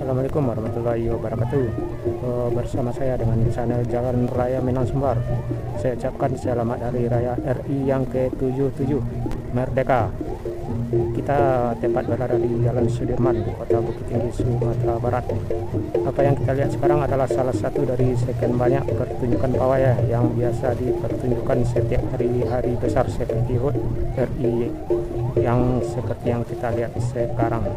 Assalamualaikum warahmatullahi wabarakatuh. Bersama saya dengan channel Jalan Raya Minang Sumbar. Saya ucapkan selamat Hari Raya RI yang ke-77 Merdeka. Kita tepat berada di Jalan Sudirman, Kota Bukit Tinggi, Sumatera Barat. Apa yang kita lihat sekarang adalah salah satu dari sekian banyak pertunjukan pawai yang biasa dipertunjukkan setiap hari-hari besar seperti HUT RI yang seperti yang kita lihat sekarang.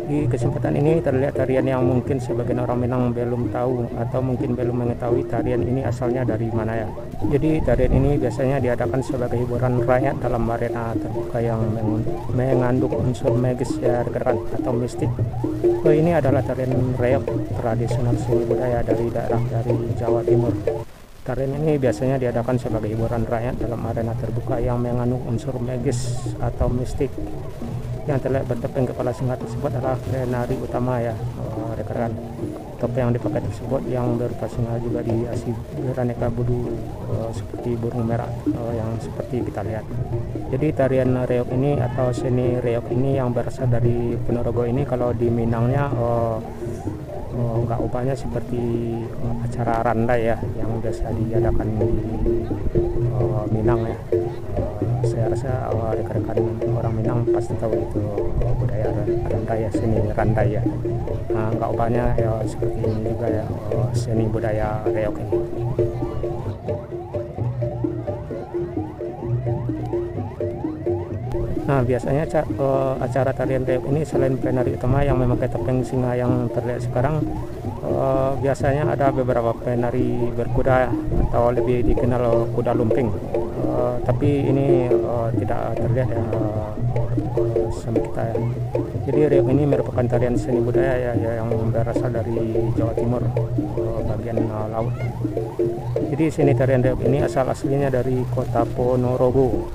Di kesempatan ini terlihat tarian yang mungkin sebagian orang Minang belum tahu atau mungkin belum mengetahui tarian ini asalnya dari mana ya. Jadi tarian ini biasanya diadakan sebagai hiburan rakyat dalam arena terbuka yang mengandung unsur magis ya rekan atau mistik. Ini adalah tarian reog tradisional seni budaya dari daerah dari Jawa Timur. Tarian ini biasanya diadakan sebagai hiburan rakyat dalam arena terbuka yang mengandung unsur magis atau mistik. Yang terlihat bertopeng kepala singa tersebut adalah penari utama ya rekan. Topeng yang dipakai tersebut yang berupa singa juga dihiasi beraneka bulu seperti burung merah yang seperti kita lihat. Jadi tarian reog ini atau seni reog ini yang berasal dari Ponorogo ini kalau di Minangnya nggak upahnya seperti acara randai ya yang biasa diadakan di Minang ya. Saya rasa rekan-rekan orang Minang pasti tahu itu budaya randai ya, seni randai ya. Nggak upahnya ya seperti ini juga ya, seni budaya reog ini. Nah, biasanya acara tarian reog ini selain penari utama yang memakai topeng singa yang terlihat sekarang, biasanya ada beberapa penari berkuda atau lebih dikenal kuda lumping. Tapi ini tidak terlihat ya sama kita ya. Jadi reog ini merupakan tarian seni budaya ya yang berasal dari Jawa Timur, bagian laut. Jadi seni tarian reog ini asal aslinya dari kota Ponorogo.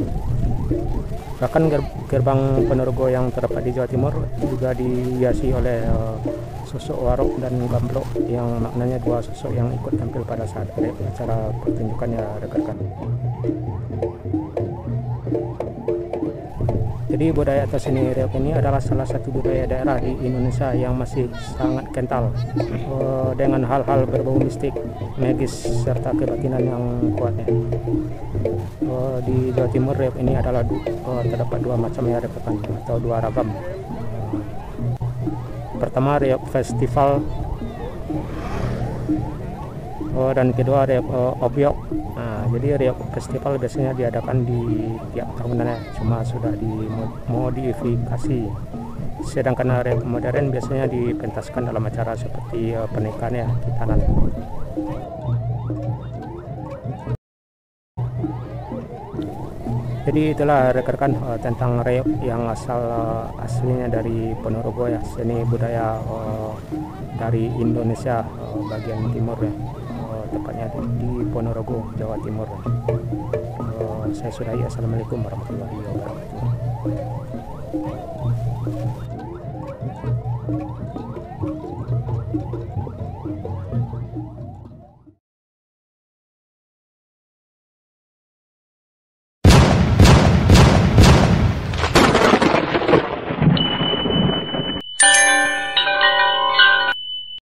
Bahkan gerbang Ponorogo yang terdapat di Jawa Timur juga dihiasi oleh sosok warok dan gamblok yang maknanya dua sosok yang ikut tampil pada saat acara pertunjukannya rekan-rekan. Jadi budaya atau seni reog ini adalah salah satu budaya daerah di Indonesia yang masih sangat kental dengan hal-hal berbau mistik, magis serta kebatinan yang kuatnya. Di Jawa Timur reog ini adalah terdapat dua macam ya rekan atau dua ragam. Pertama reog festival dan kedua reog obyok. Jadi reog festival biasanya diadakan di tiap tahunnya, cuma sudah dimodifikasi. Sedangkan reog modern biasanya dipentaskan dalam acara seperti pernikahan ya, khitanan. Jadi itulah rekan-rekan tentang reog yang aslinya dari Ponorogo ya, seni budaya dari Indonesia bagian timur ya, tepatnya di Ponorogo, Jawa Timur. Saya sudahi. Assalamualaikum warahmatullahi wabarakatuh.